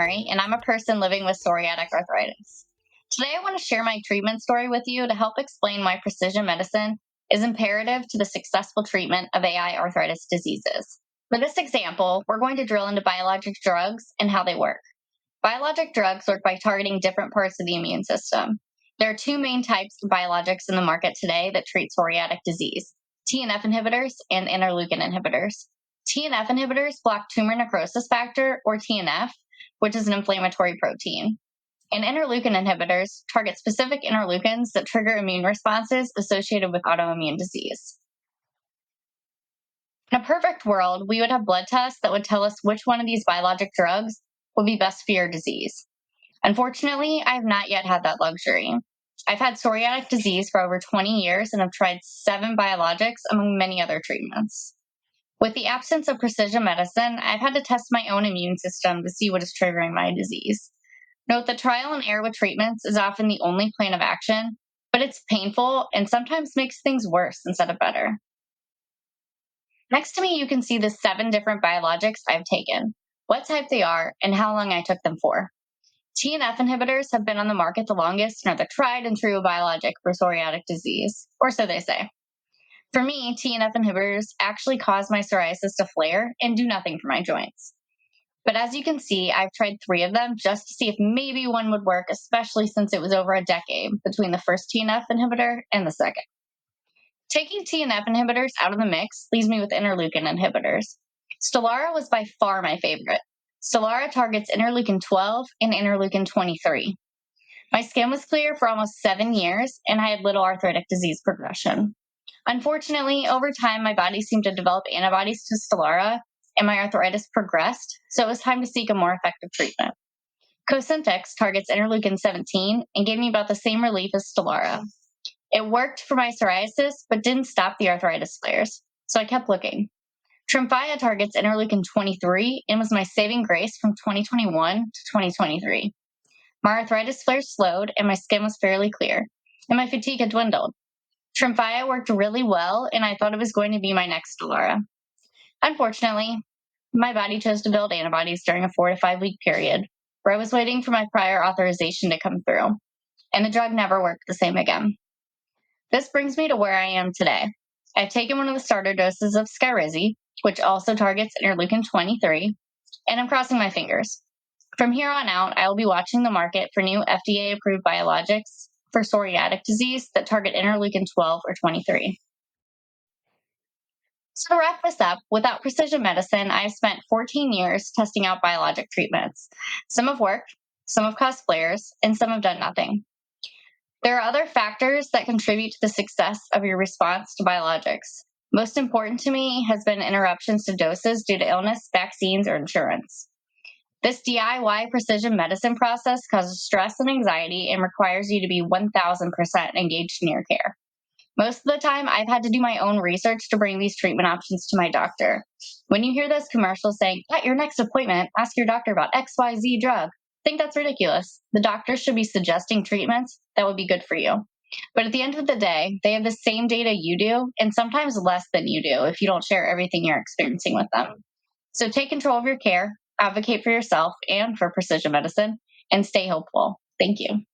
Murray, and I'm a person living with psoriatic arthritis. Today, I want to share my treatment story with you to help explain why precision medicine is imperative to the successful treatment of AI arthritis diseases. For this example, we're going to drill into biologic drugs and how they work. Biologic drugs work by targeting different parts of the immune system. There are two main types of biologics in the market today that treat psoriatic disease: TNF inhibitors and interleukin inhibitors. TNF inhibitors block tumor necrosis factor, or TNF, which is an inflammatory protein. And interleukin inhibitors target specific interleukins that trigger immune responses associated with autoimmune disease. In a perfect world, we would have blood tests that would tell us which one of these biologic drugs would be best for your disease. Unfortunately, I have not yet had that luxury. I've had psoriatic disease for over 20 years and have tried 7 biologics among many other treatments. With the absence of precision medicine, I've had to test my own immune system to see what is triggering my disease. Note that trial and error with treatments is often the only plan of action, but it's painful and sometimes makes things worse instead of better. Next to me, you can see the 7 different biologics I've taken, what type they are, and how long I took them for. TNF inhibitors have been on the market the longest and are the tried and true biologic for psoriatic disease, or so they say. For me, TNF inhibitors actually cause my psoriasis to flare and do nothing for my joints. But as you can see, I've tried 3 of them just to see if maybe one would work, especially since it was over a decade between the first TNF inhibitor and the second. Taking TNF inhibitors out of the mix leaves me with interleukin inhibitors. Stelara was by far my favorite. Stelara targets interleukin 12 and interleukin 23. My skin was clear for almost 7 years, and I had little arthritic disease progression. Unfortunately, over time, my body seemed to develop antibodies to Stelara, and my arthritis progressed, so it was time to seek a more effective treatment. Cosentyx targets interleukin 17 and gave me about the same relief as Stelara. It worked for my psoriasis, but didn't stop the arthritis flares, so I kept looking. Tremfya targets interleukin 23 and was my saving grace from 2021 to 2023. My arthritis flares slowed, and my skin was fairly clear, and my fatigue had dwindled. Tremfya worked really well, and I thought it was going to be my next Stelara. Unfortunately, my body chose to build antibodies during a 4 to 5 week period, where I was waiting for my prior authorization to come through, and the drug never worked the same again. This brings me to where I am today. I've taken one of the starter doses of Skyrizi, which also targets interleukin 23, and I'm crossing my fingers. From here on out, I will be watching the market for new FDA-approved biologics for psoriatic disease that target interleukin 12 or 23. So to wrap this up, without precision medicine, I have spent 14 years testing out biologic treatments. Some have worked, some have caused flares, and some have done nothing. There are other factors that contribute to the success of your response to biologics. Most important to me has been interruptions to doses due to illness, vaccines, or insurance. This DIY precision medicine process causes stress and anxiety and requires you to be 1000% engaged in your care. Most of the time, I've had to do my own research to bring these treatment options to my doctor. When you hear those commercials saying, at your next appointment, ask your doctor about XYZ drug, I think that's ridiculous. The doctor should be suggesting treatments that would be good for you. But at the end of the day, they have the same data you do, and sometimes less than you do if you don't share everything you're experiencing with them. So take control of your care, advocate for yourself and for precision medicine, and stay hopeful. Thank you.